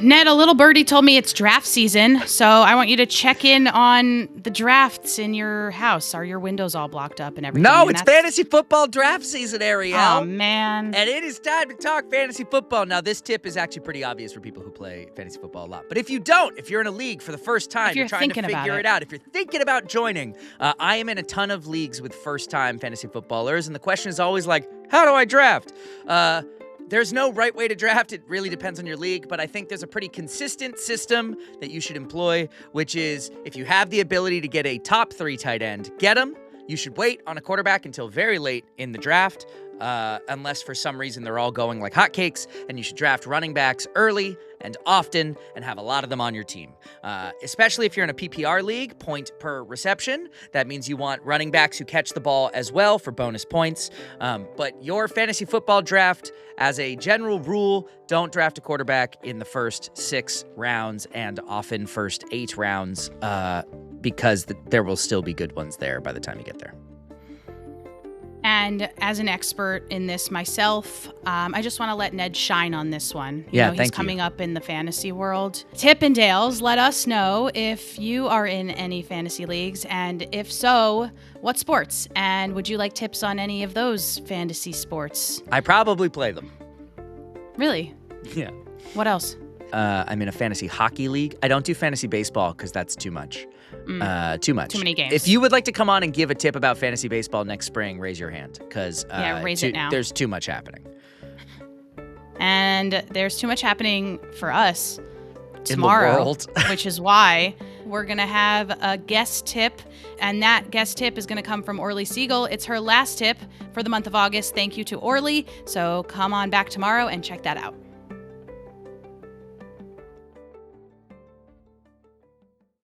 Ned, a little birdie told me it's draft season, so I want you to check in on the drafts in your house. Are your windows all blocked up and everything? No, it's fantasy football draft season, Ariel. Oh, man. And it is time to talk fantasy football. Now, this tip is actually pretty obvious for people who play fantasy football a lot. But if you don't, if you're in a league for the first time, you're trying to figure it out, if you're thinking about joining, I am in a ton of leagues with first-time fantasy footballers, and the question is always like, how do I draft? There's no right way to draft. It really depends on your league, but I think there's a pretty consistent system that you should employ, which is if you have the ability to get a top 3 tight end, get them. You should wait on a quarterback until very late in the draft, unless for some reason they're all going like hotcakes, and you should draft running backs early and often and have a lot of them on your team. Especially if you're in a PPR league, point per reception. That means you want running backs who catch the ball as well for bonus points. But your fantasy football draft, as a general rule, don't draft a quarterback in the first 6 rounds and often first 8 rounds because there will still be good ones there by the time you get there. And as an expert in this myself, I just want to let Ned shine on this one. He's coming up in the fantasy world. Tip and Dales, let us know if you are in any fantasy leagues, and if so, what sports? And would you like tips on any of those fantasy sports? I probably play them. Really? Yeah. What else? I'm in a fantasy hockey league. I don't do fantasy baseball because that's too much. Too much. Too many games. If you would like to come on and give a tip about fantasy baseball next spring, raise your hand because raise it now. There's too much happening. And there's too much happening for us tomorrow, in the world. Which is why we're going to have a guest tip, and that guest tip is going to come from Orly Siegel. It's her last tip for the month of August. Thank you to Orly. So come on back tomorrow and check that out.